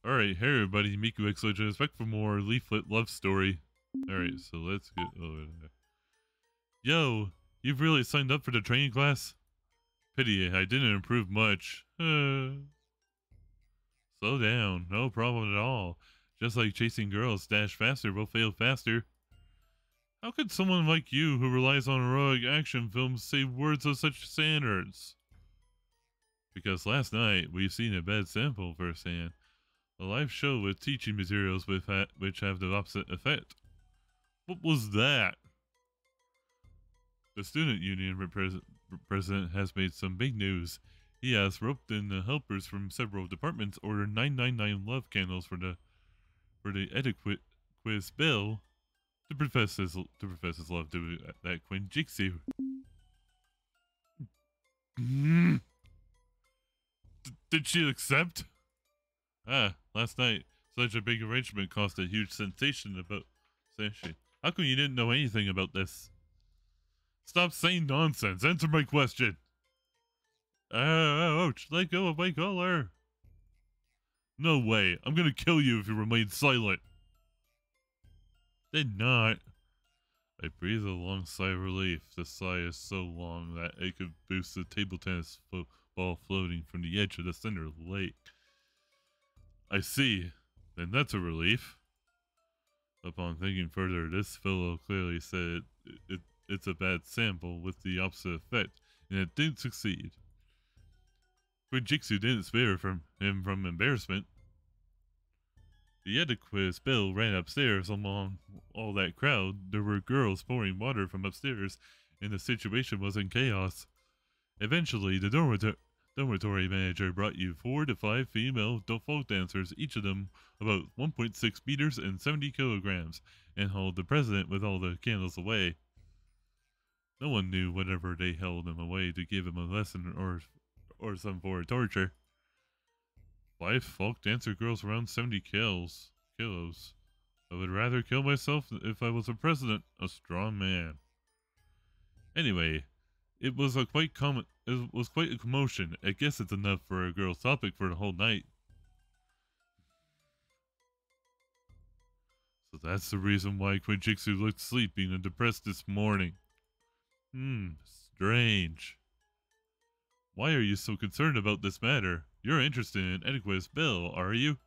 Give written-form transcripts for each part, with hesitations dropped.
Alright, hey everybody, MikuXLegend is back for more Leaflet love story. Alright, so let's get over there. Yo, you've really signed up for the training class? Pity I didn't improve much. Slow down, no problem at all. Just like chasing girls, dash faster will fail faster. How could someone like you, who relies on heroic action films, say words of such standards? Because last night, we've seen a bad sample firsthand. A live show with teaching materials which have the opposite effect. What was that? The student union president has made some big news. He has roped in the helpers from several departments, ordered 999 love candles for the etiquette quiz bill to profess his love to that Queen Jixie. Did she accept? Last night, such a big arrangement caused a huge sensation about Sashi. How come you didn't know anything about this? Stop saying nonsense. Answer my question. Ouch. Let go of my collar. No way. I'm gonna kill you if you remain silent. Did not. I breathe a long sigh of relief. The sigh is so long that it could boost the table tennis ball floating from the edge of the center of the lake. I see. Then that's a relief. Upon thinking further, this fellow clearly said it's a bad sample with the opposite effect, and it didn't succeed. When Jixu didn't spare him from embarrassment. The etiquette bill ran upstairs among all that crowd. There were girls pouring water from upstairs, and the situation was in chaos. Eventually, the dormitory manager brought you 4 to 5 female folk dancers, each of them about 1.6 meters and 70 kilograms, and hauled the president with all the candles away. No one knew whenever they held him away to give him a lesson or some form of torture. 5 folk dancer girls around 70 kilos. I would rather kill myself if I was a president, a strong man. Anyway, it was quite a commotion. I guess it's enough for a girl's topic for the whole night. So that's the reason why Queen Jixu looked sleepy and depressed this morning. Strange. Why are you so concerned about this matter? You're interested in etiquette's bill, are you?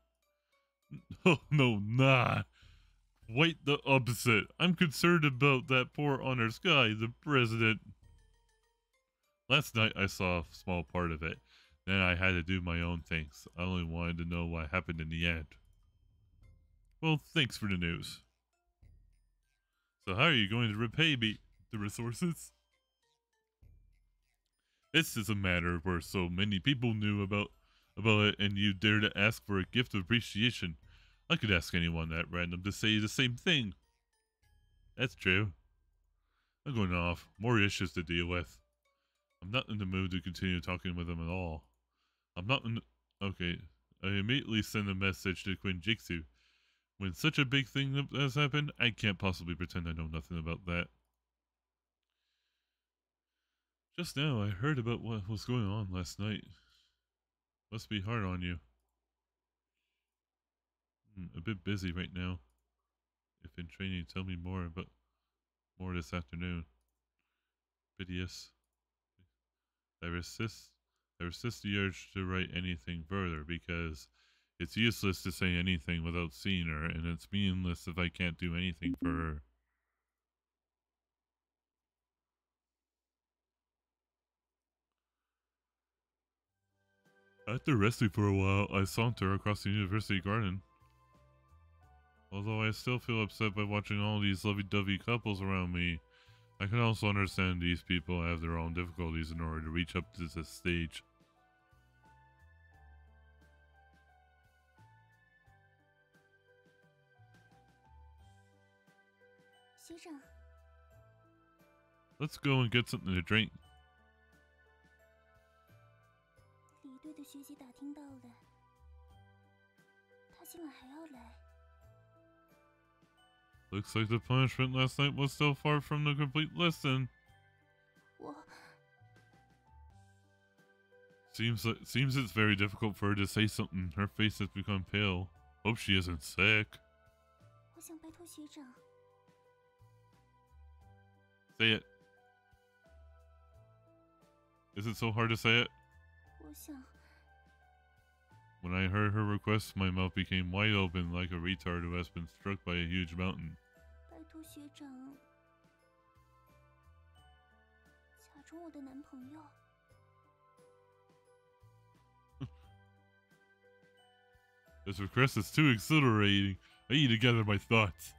Oh, no, not. Quite the opposite. I'm concerned about that poor honors guy, the president. Last night I saw a small part of it. Then I had to do my own things. I only wanted to know what happened in the end. Well, thanks for the news. So how are you going to repay me the resources? This is a matter where so many people knew about it, and you dare to ask for a gift of appreciation. I could ask anyone at random to say the same thing. That's true. I'm going off. More issues to deal with. I'm not in the mood to continue talking with them at all. Okay. I immediately send a message to Queen Jixu. When such a big thing has happened, I can't possibly pretend I know nothing about that. Just now, I heard about what was going on last night. Must be hard on you. A bit busy right now. If in training, tell me more this afternoon. Piteous. I resist the urge to write anything further because it's useless to say anything without seeing her, and it's meaningless if I can't do anything for her. After resting for a while, I saunter across the university garden. Although I still feel upset by watching all these lovey-dovey couples around me, I can also understand these people have their own difficulties in order to reach up to this stage. Let's go and get something to drink. Looks like the punishment last night was still far from the complete lesson. Seems it's very difficult for her to say something. Her face has become pale. Hope she isn't sick. 我想拜托学长。 Say it. Is it so hard to say it? 我想 When I heard her request, my mouth became wide open like a retard who has been struck by a huge mountain. 拜托学长，假装我的男朋友。 This request is too exhilarating. I need to gather my thoughts.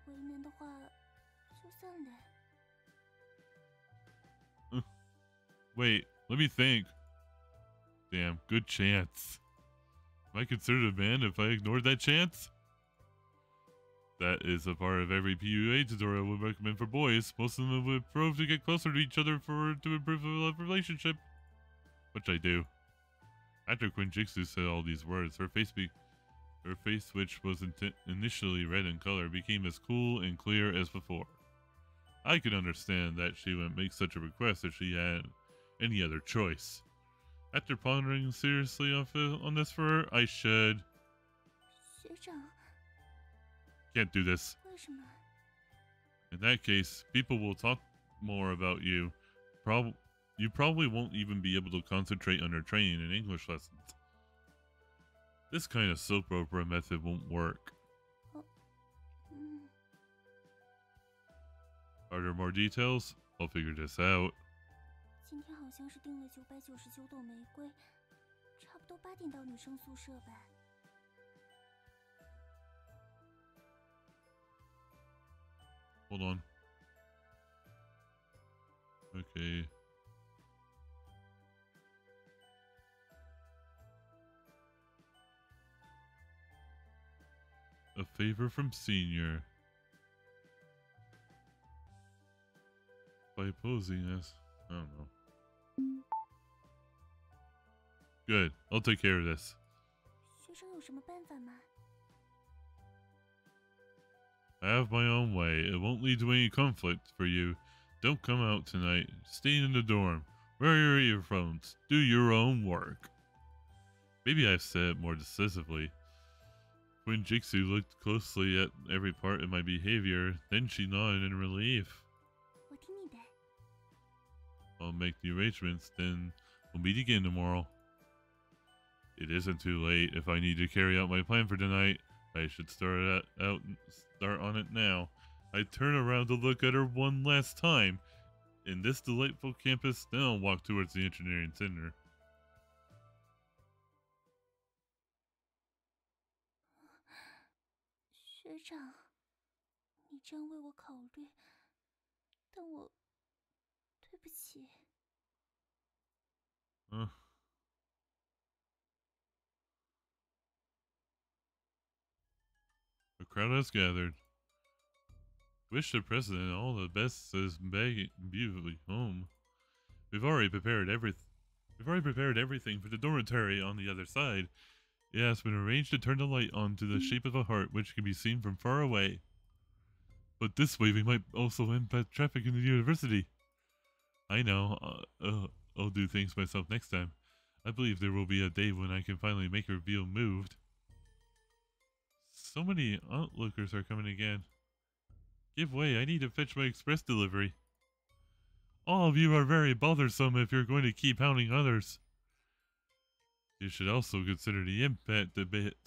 为难的话，就算了。 Wait, let me think. Damn, good chance. Am I considered a man if I ignored that chance? That is a part of every PUA tutorial I would recommend for boys. Most of them would prove to get closer to each other to improve the love relationship. Which I do. After Queen Jixu said all these words, her face, which was initially red in color, became as cool and clear as before. I could understand that she wouldn't make such a request if she had any other choice. After pondering seriously on this for her, I should... 学长， Can't do this. 为什么？ In that case, people will talk more about you. You probably won't even be able to concentrate on your training and English lessons. This kind of soap opera method won't work. 嗯， Are there more details? I'll figure this out. 今天好像是订了999朵玫瑰，差不多8点到女生宿舍吧。 Hold on. Okay. A favor from Senior. By opposing us. I don't know. Good. I'll take care of this. 学长有什么办法吗？ I have my own way. It won't lead to any conflict for you. Don't come out tonight. Stay in the dorm. Wear your earphones. Do your own work. Maybe I've said it more decisively. When Jixu looked closely at every part of my behavior, then she nodded in relief. 我听你的。 I'll make the arrangements, then we'll meet again tomorrow. It isn't too late. If I need to carry out my plan for tonight, I should start on it now. I turn around to look at her one last time. In this delightful campus, then I'll walk towards the engineering center. 学长，你这样为我考虑，但我对不起。 A crowd has gathered. Wish the president all the best, says Maggie beautifully home. We've already prepared everything for the dormitory on the other side. It has been arranged to turn the light on to the shape of a heart, which can be seen from far away. But this way we might also impact traffic in the university. I know. I'll do things myself next time. I believe there will be a day when I can finally make her feel moved. So many onlookers are coming again. Give way, I need to fetch my express delivery. All of you are very bothersome if you're going to keep hounding others. You should also consider the impact a bit.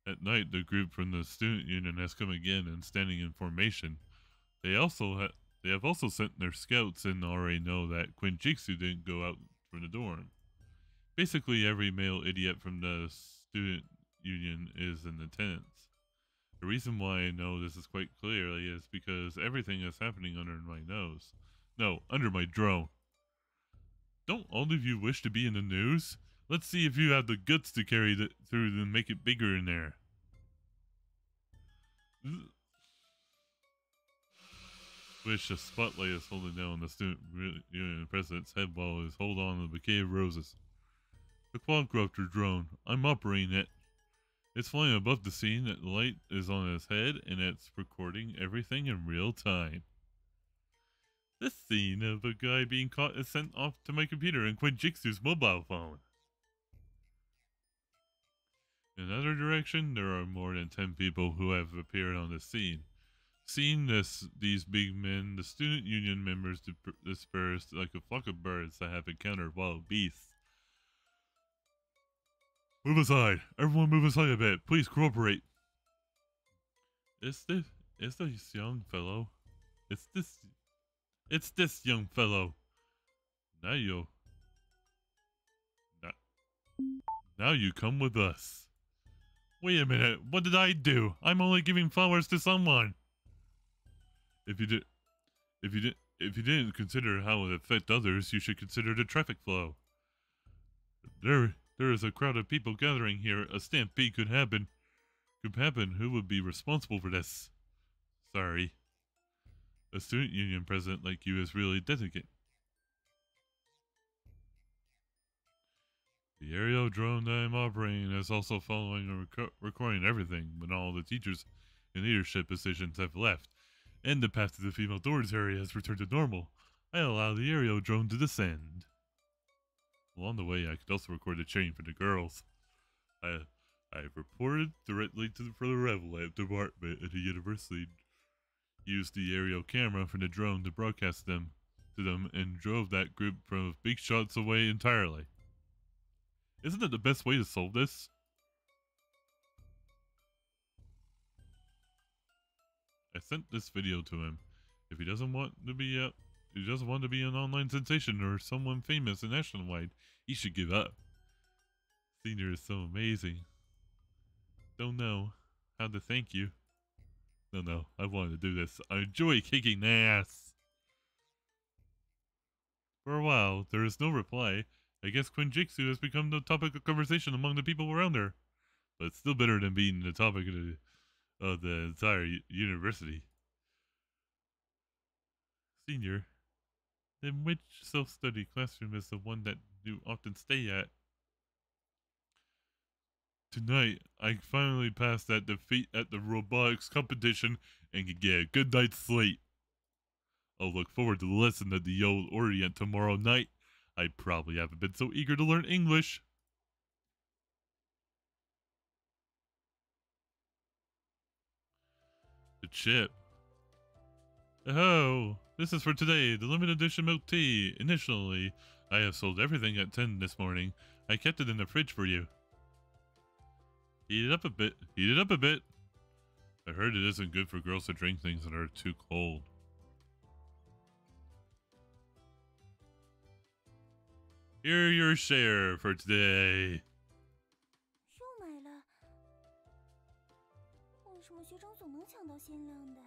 At night, the group from the student union has come again and standing in formation. They have also sent their scouts and already know that Quinn Jixu didn't go out from the dorm. Basically, every male idiot from the student union is in attendance. The reason why I know this is quite clearly is because everything is happening under my nose. No, under my drone. Don't all of you wish to be in the news? Let's see if you have the guts to carry it through and make it bigger in there. Wish a spotlight is holding down the student union president's head while his hold on the bouquet of roses. The quadcopter drone. I'm operating it. It's flying above the scene, the light is on its head, and it's recording everything in real time. This scene of a guy being caught is sent off to my computer and Quinjixu's mobile phone. In another direction, there are more than 10 people who have appeared on the scene. Seeing these big men, the student union members dispersed like a flock of birds that have encountered wild beasts. Move aside! Everyone move aside a bit. Please cooperate. Is this young fellow? It's this young fellow. Now you come with us. Wait a minute, what did I do? I'm only giving flowers to someone. If you didn't consider how it would affect others, you should consider the traffic flow. There is a crowd of people gathering here. A stampede could happen. Who would be responsible for this? Sorry. A student union president like you is really delicate. The aerial drone that I'm operating is also following and recording everything when all the teachers in leadership positions have left, and the path to the female doors area has returned to normal. I allow the aerial drone to descend. Along the way, I could also record the chain for the girls. I reported directly for the Leaflet department at the university, used the aerial camera from the drone to broadcast them to them, and drove that group from big shots away entirely. Isn't that the best way to solve this? I sent this video to him. If he doesn't want to be an online sensation or someone famous and nationwide, he should give up. Senior is so amazing. Don't know how to thank you. No, I wanted to do this. I enjoy kicking ass. For a while, there is no reply. I guess Quinjixu has become the topic of conversation among the people around her. But it's still better than being the topic of the entire university. Senior, then which self-study classroom is the one that you often stay at? Tonight, I finally passed that defeat at the robotics competition and can get a good night's sleep. I'll look forward to the lesson at the Old Orient tomorrow night. I probably haven't been so eager to learn English. The chip. Oh, this is for today, the limited edition milk tea. Initially, I have sold everything at 10 this morning. I kept it in the fridge for you. Heat it up a bit. I heard it isn't good for girls to drink things that are too cold. Here your share for today. 又买了？为什么学长总能抢到限量的？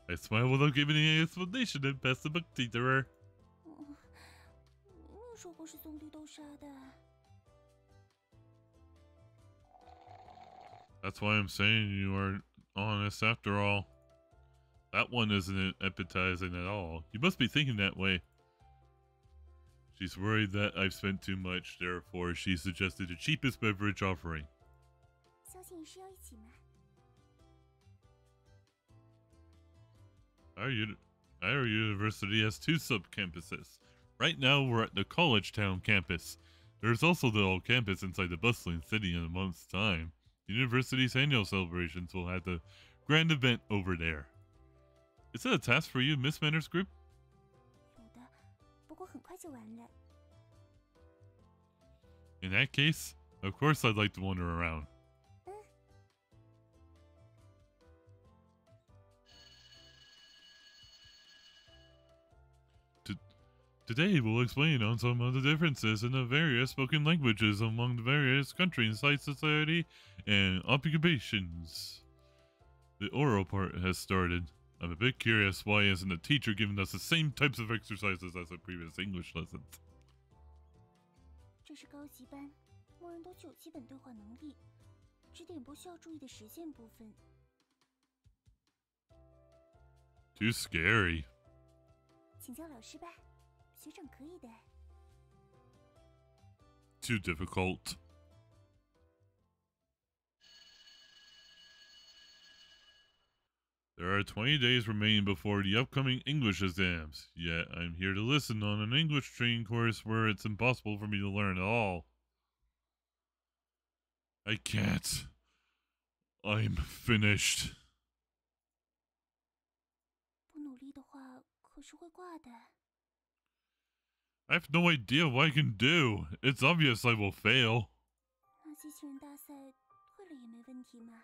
I smile without giving any explanation and pass the milk tea to her. 明明说过是送绿豆沙的。 That's why I'm saying you are honest after all. That one isn't appetizing at all. You must be thinking that way. She's worried that I've spent too much, therefore she suggested the cheapest beverage offering. 相信你是要一起买。 Our university has 2 sub-campuses. Right now we're at the College Town campus. There's also the old campus inside the bustling city in a month's time. The university's annual celebrations will have the grand event over there. Is that a task for you, Miss Manners Group? 有的，不过很快就完了。 In that case, of course I'd like to wander around. Today we'll explain on some of the differences in the various spoken languages among the various countries, society, and occupations. The oral part has started. I'm a bit curious, why isn't the teacher giving us the same types of exercises as the previous English lessons? 这是高级班，默认都具有基本对话能力，只点播需要注意的实践部分。 Too scary. 请教老师吧，学长可以的。 Too difficult. There are 20 days remaining before the upcoming English exams, yet I'm here to listen on an English training course where it's impossible for me to learn at all. I can't. I'm finished. 不努力的话，可是会挂的。 I have no idea what I can do. It's obvious I will fail. 那机器人大赛退了也没问题嘛。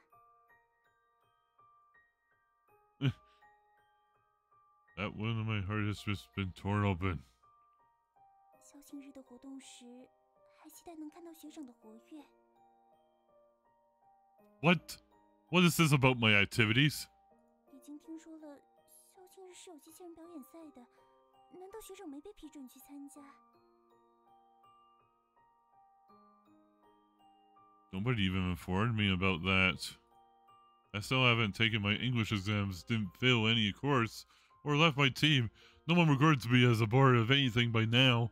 That wound in my heart has just been torn open. 校庆日的活动时，还期待能看到学长的活跃。 What? What is this about my activities? 已经听说了，校庆日是有机器人表演赛的，难道学长没被批准去参加？ Nobody even informed me about that. I still haven't taken my English exams, didn't fail any course, or left my team. No one regards me as a part of anything by now.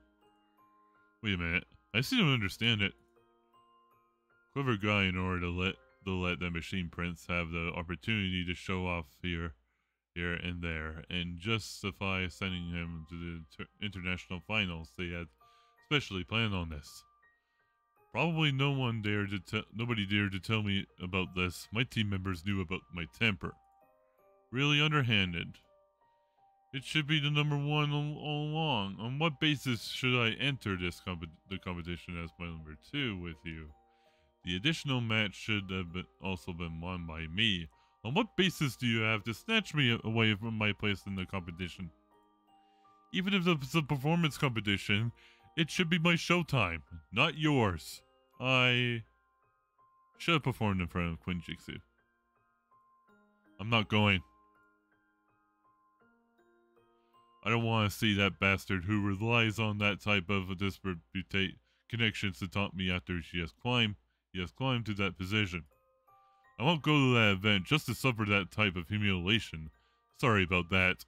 Wait a minute. I still don't understand it. Clever guy in order to let the machine prince have the opportunity to show off here and there, and justify sending him to the international finals. They had specially planned on this. Probably nobody dared to tell me about this. My team members knew about my temper. Really underhanded. It should be the number one all along. On what basis should I enter the competition as my number 2 with you? The additional match should have also been won by me. On what basis do you have to snatch me away from my place in the competition? Even if it's a performance competition, it should be my showtime, not yours. I should have performed in front of Queen Jixu. I'm not going. I don't want to see that bastard who relies on that type of a disparate connections to taunt me after he has climbed to that position. I won't go to that event just to suffer that type of humiliation. Sorry about that.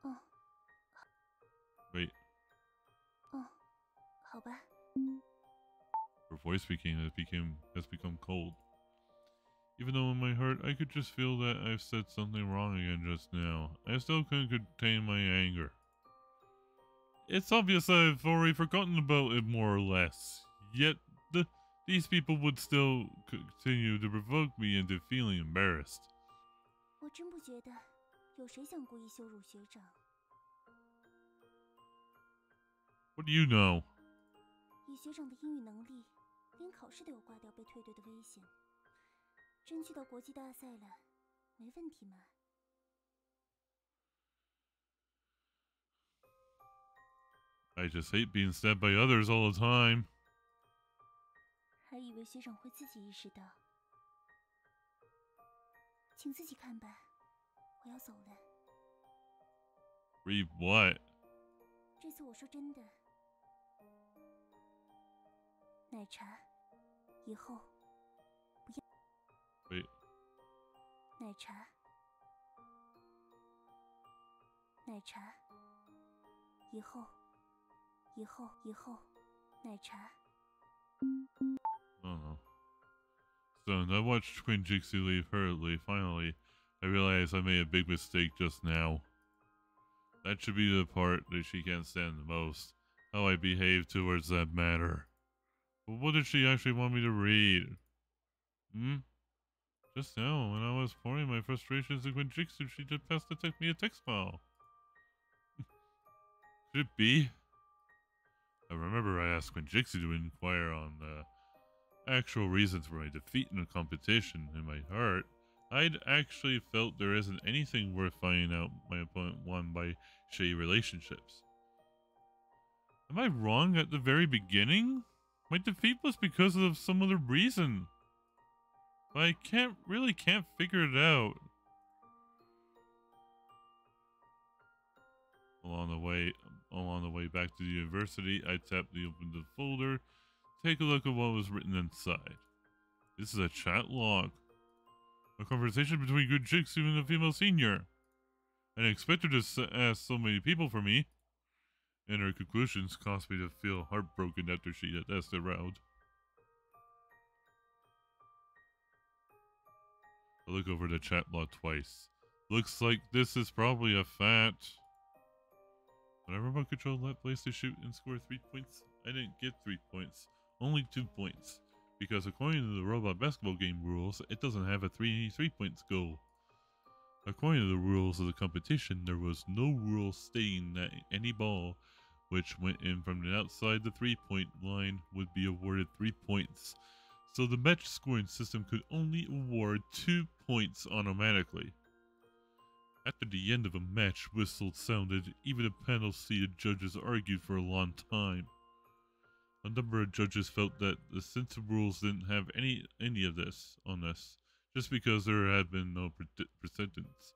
Oh. Wait. Oh. 好吧。 Her voice has become cold. Even though in my heart I could just feel that I've said something wrong again just now, I still couldn't contain my anger. It's obvious I've already forgotten about it more or less, yet these people would still continue to provoke me into feeling embarrassed. 我真不觉得有谁想故意羞辱学长。 What do you know? 以学长的英语能力，连考试都有挂掉被退队的危险。真去到国际大赛了，没问题嘛？ I just hate being stabbed by others all the time. 还以为学长会自己意识到，请自己看吧，我要走了。 Read what? 这次我说真的，奶茶，以后不要。 Wait. 奶茶，奶茶，以后，奶茶。 I don't know. Stunned, I watched Queen Jixi leave hurriedly. Finally, I realized I made a big mistake just now. That should be the part that she can't stand the most. How I behaved towards that matter. But what did she actually want me to read? Just now, when I was pouring my frustrations to Queen Jixi, she just passed me a text file. Could it be? I remember I asked Queen Jixi to inquire on the actual reasons for my defeat in the competition. In my heart, I'd actually felt there isn't anything worth finding out my opponent won by shady relationships. Am I wrong at the very beginning? My defeat was because of some other reason. But I can't figure it out. Along the way back to the university, I tapped the open folder, take a look at what was written inside. This is a chat log. A conversation between good Jixu and a female senior. I didn't expect her to ask so many people for me. And her conclusions caused me to feel heartbroken after she had asked around. I look over the chat log twice. Looks like this is probably a fat. When I remote control that place to shoot and score 3 points, I didn't get 3 points, only 2 points. Because according to the robot basketball game rules, it doesn't have a 3 points goal. According to the rules of the competition, there was no rule stating that any ball which went in from the outside the 3-point line would be awarded 3 points. So the match scoring system could only award 2 points automatically. After the end of a match whistle sounded, even the panel-seated judges argued for a long time. A number of judges felt that the since the rules didn't have any of this on this, just because there had been no precedence.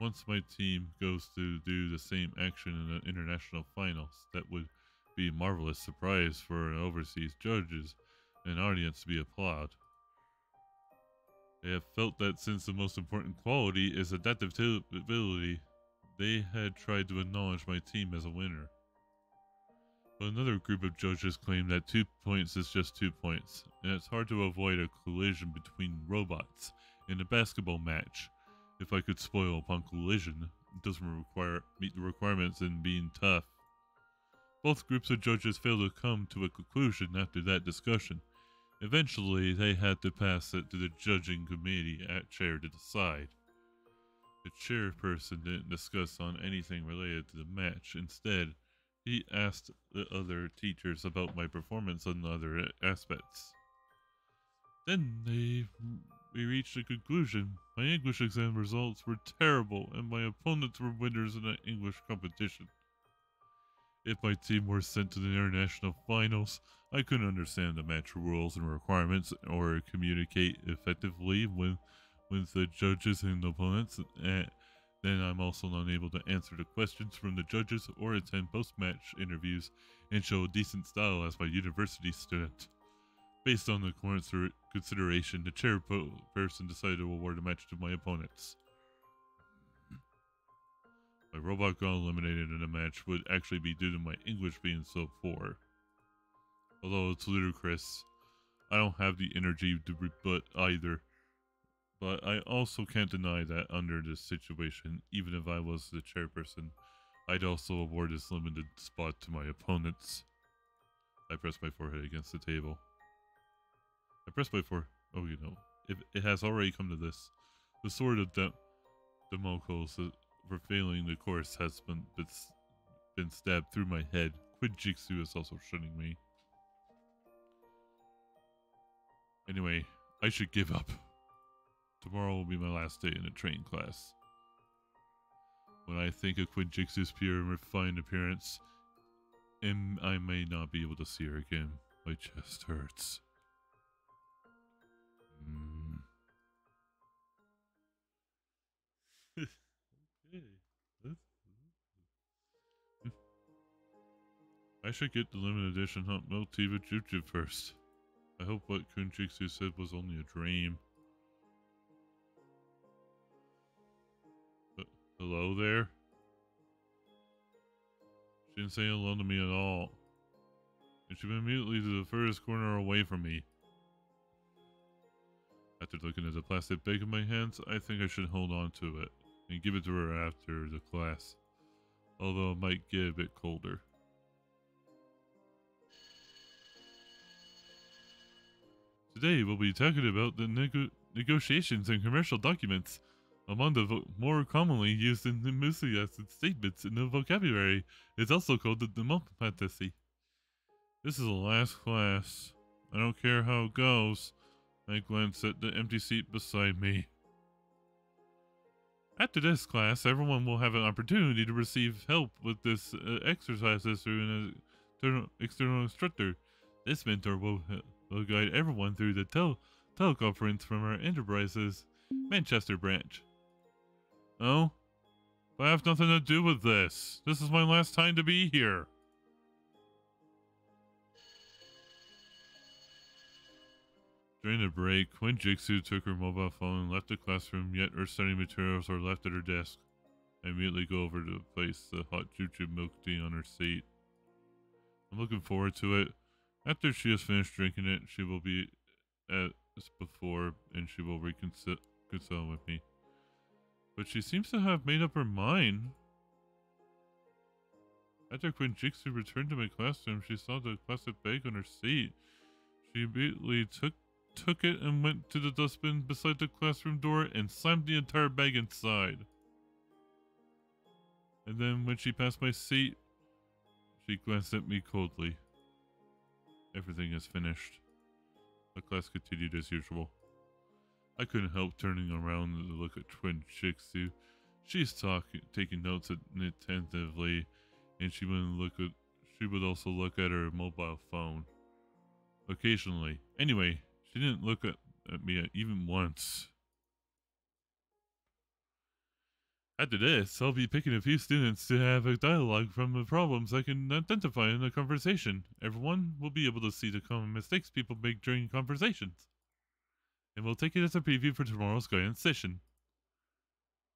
Once my team goes to do the same action in the international finals, that would be a marvelous surprise for overseas judges and audience to be applaud. They have felt that since the most important quality is adaptability, they had tried to acknowledge my team as a winner. But another group of judges claimed that 2 points is just 2 points, and it's hard to avoid a collision between robots in a basketball match. If I could spoil upon collision, it doesn't meet the requirements in being tough. Both groups of judges failed to come to a conclusion after that discussion. Eventually, they had to pass it to the judging committee at chair to decide. The chairperson didn't discuss on anything related to the match. Instead, he asked the other teachers about my performance on other aspects. Then we reached a conclusion. My English exam results were terrible, and my opponents were winners in the English competition. If my team were sent to the international finals, I couldn't understand the match rules and requirements or communicate effectively with the judges and opponents. Then I'm also not able to answer the questions from the judges or attend post-match interviews and show a decent style as my university student. Based on the consideration, the chairperson decided to award the match to my opponents. My robot got eliminated in the match would actually be due to my English being so poor. Although it's ludicrous, I don't have the energy to rebut either. But I also can't deny that under this situation, even if I was the chairperson, I'd also award this limited spot to my opponents. I pressed my forehead against the table. Oh, you know, if it has already come to this. The sword of Damocles for failing the course has been stabbed through my head. Quinjitsu is also shunning me. Anyway, I should give up. Tomorrow will be my last day in the training class. When I think of Quinjitsu's pure and refined appearance, and I may not be able to see her again. My chest hurts. I should get the limited edition Hot Milk Tea with Juju first. I hope what Quinjitsu said was only a dream. Hello there? She didn't say hello to me at all. And she went immediately to the furthest corner away from me. After looking at the plastic bag in my hands, I think I should hold on to it and give it to her after the class. Although it might get a bit colder. Today we'll be talking about the negotiations and commercial documents. Among the more commonly used in enunciated statements in the vocabulary is also called the democracy. This is the last class. I don't care how it goes. I glance at the empty seat beside me. After this class, everyone will have an opportunity to receive help with this exercises through an external instructor. This mentor will guide everyone through the teleconference from our Enterprises Manchester branch. Oh? But I have nothing to do with this. This is my last time to be here. During the break, Quinjitsu took her mobile phone and left the classroom, yet her study materials are left at her desk. I immediately go over to place the hot Juju milk tea on her seat. I'm looking forward to it. After she has finished drinking it, she will be as before, and she will consult with me. But she seems to have made up her mind. After Queen Jixu returned to my classroom, she saw the plastic bag on her seat. She immediately took it and went to the dustbin beside the classroom door and slammed the entire bag inside. And then when she passed my seat, she glanced at me coldly. Everything is finished. The class continued as usual. I couldn't help turning around to look at Twin Jixu. She's taking notes attentively, and she would also look at her mobile phone. Occasionally. Anyway, she didn't look at me even once. After this, I'll be picking a few students to have a dialogue from the problems I can identify in a conversation. Everyone will be able to see the common mistakes people make during conversations. And we'll take it as a preview for tomorrow's guidance session.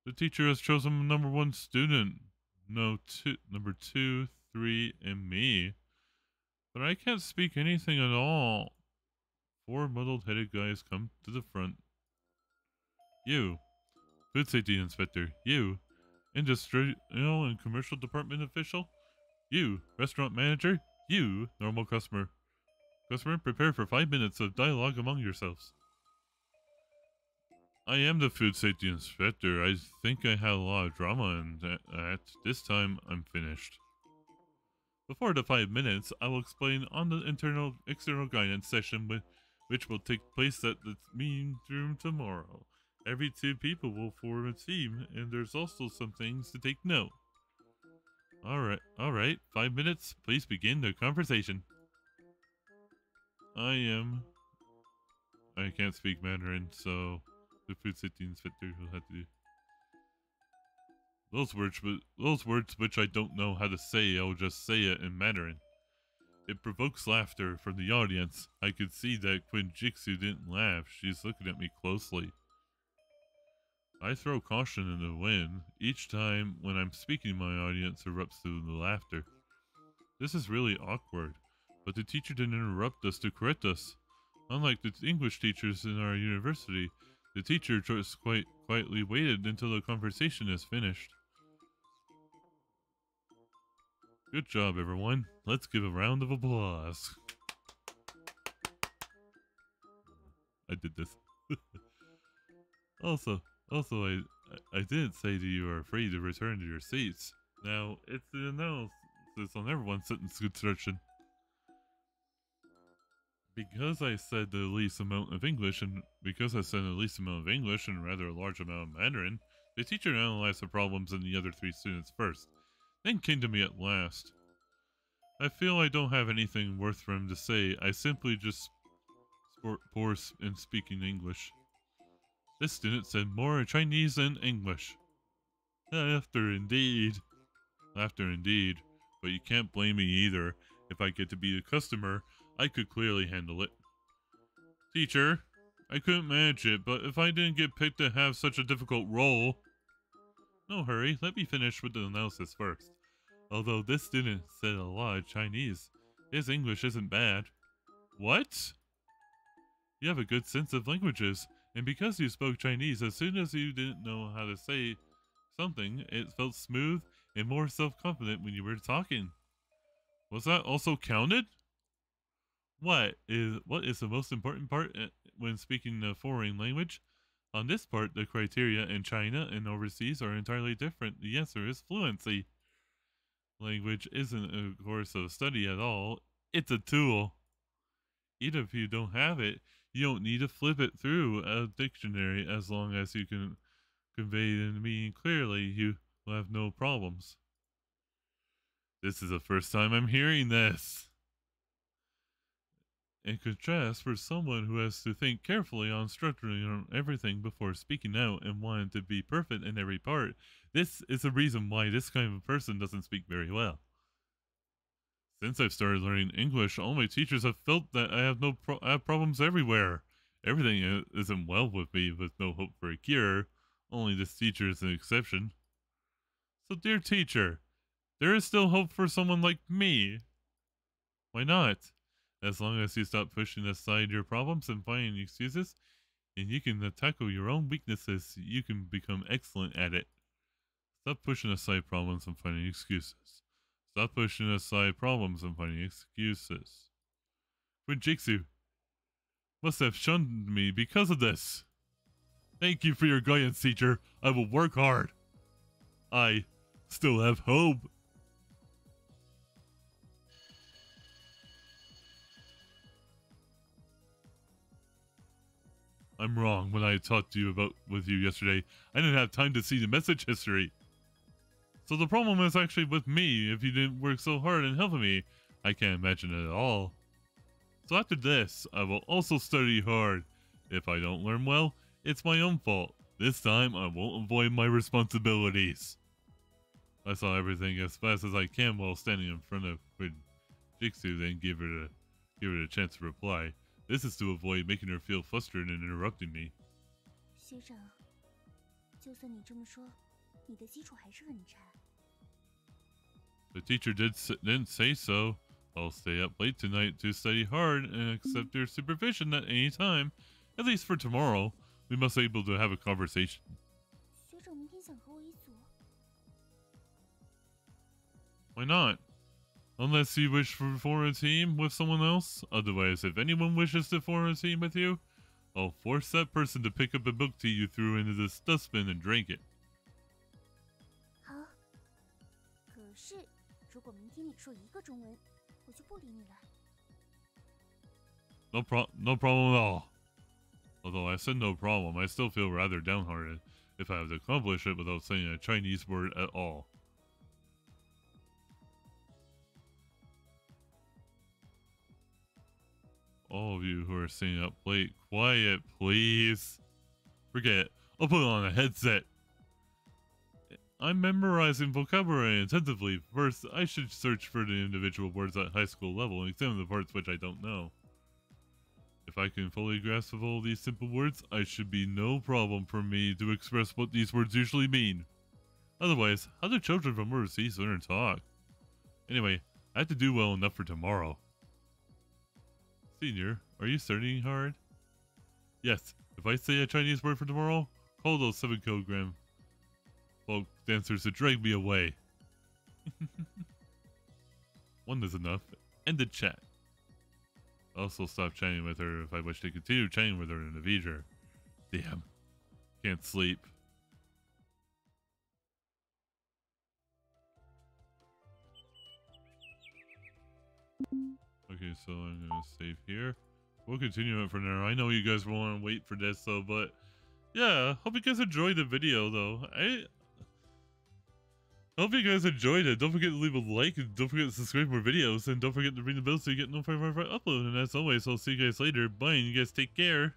The teacher has chosen number 1 student. No, number 2, 3, and me. But I can't speak anything at all. 4 muddled-headed guys come to the front. You. Food safety inspector. You. Industrial and commercial department official. You. Restaurant manager. You. Normal customer. Customer, prepare for 5 minutes of dialogue among yourselves. I am the food safety inspector. I think I had a lot of drama and at this time I'm finished. Before the 5 minutes, I will explain on the external guidance session which will take place at the meeting room tomorrow. Every 2 people will form a team, and there's also some things to take note. Alright, 5 minutes, please begin the conversation. I can't speak Mandarin, so the food safety inspector will have to do. Those words which I don't know how to say, I'll just say it in Mandarin. It provokes laughter from the audience. I could see that Queen Jixu didn't laugh. She's looking at me closely. I throw caution in the wind. Each time when I'm speaking, my audience erupts through the laughter. This is really awkward, but the teacher didn't interrupt us to correct us. Unlike the English teachers in our university, the teacher just quietly waited until the conversation is finished. Good job, everyone. Let's give a round of applause. I did this. Also, I didn't say that you are afraid to return to your seats. Now, it's the analysis on everyone's sentence construction. Because I said the least amount of English and rather a large amount of Mandarin, the teacher analyzed the problems in the other 3 students first, then came to me at last. I feel I don't have anything worth for him to say. I simply just poor in speaking English. This student said more Chinese than English. Laughter indeed. But you can't blame me either. If I get to be a customer, I could clearly handle it. Teacher, I couldn't manage it, but if I didn't get picked to have such a difficult role... No hurry, let me finish with the analysis first. Although this student said a lot of Chinese, his English isn't bad. What? You have a good sense of languages, and because you spoke Chinese, as soon as you didn't know how to say something, it felt smooth and more self-confident when you were talking. Was that also counted? What is the most important part when speaking a foreign language? On this part, the criteria in China and overseas are entirely different. The answer is fluency. Language isn't a course of study at all. It's a tool. Even if you don't have it, you don't need to flip it through a dictionary. As long as you can convey the meaning clearly, you will have no problems. This is the first time I'm hearing this. In contrast, for someone who has to think carefully on structuring everything before speaking out and wanting to be perfect in every part, this is the reason why this kind of person doesn't speak very well. Since I've started learning English, all my teachers have felt that I have problems everywhere. Everything isn't well with me, with no hope for a cure. Only this teacher is an exception. So, dear teacher, there is still hope for someone like me. Why not? As long as you stop pushing aside your problems and finding excuses, and you can tackle your own weaknesses. You can become excellent at it. Stop pushing aside problems and finding excuses. Stop pushing aside problems and finding excuses. Fujitsu must have shunned me because of this. Thank you for your guidance, teacher. I will work hard. I still have hope. I'm wrong. When I talked to you with you yesterday, I didn't have time to see the message history. So the problem is actually with me. If you didn't work so hard in helping me, I can't imagine it at all. So after this, I will also study hard. If I don't learn well, it's my own fault. This time, I won't avoid my responsibilities. I saw everything as fast as I can while standing in front of Fujitsu, then give it a chance to reply. This is to avoid making her feel frustrated and interrupting me. 学长，就算你这么说，你的基础还是很差。The teacher didn't say so. I'll stay up late tonight to study hard and accept your supervision at any time. At least for tomorrow, we must be able to have a conversation. 学长明天想和我一组？ Why not? Unless you wish to form a team with someone else. Otherwise, if anyone wishes to form a team with you, I'll force that person to pick up a book tea you threw into this dustbin and drink it. 好。可是，如果明天你说一个中文，我就不理你了。No problem at all. Although I said no problem, I still feel rather downhearted if I have to accomplish it without saying a Chinese word at all. All of you who are staying up late, quiet, please. Forget it. I'll put on a headset. I'm memorizing vocabulary intensively. First, I should search for the individual words at high school level and examine the parts which I don't know. If I can fully grasp of all these simple words, it should be no problem for me to express what these words usually mean. Otherwise, how do children from overseas learn to talk? Anyway, I have to do well enough for tomorrow. Senior, are you studying hard? Yes, if I say a Chinese word for tomorrow, call those 7 kilogram folk dancers to drag me away. One is enough. End the chat. Also stop chatting with her if I wish to continue chatting with her in the future. Damn. Can't sleep. Okay, so I'm gonna save here. We'll continue it for now. I know you guys will want to wait for this though, but yeah, hope you guys enjoyed the video though. I hope you guys enjoyed it. Don't forget to leave a like and don't forget to subscribe for more videos and don't forget to ring the bell so you get notified when I upload. And as always, I'll see you guys later. Bye and you guys take care.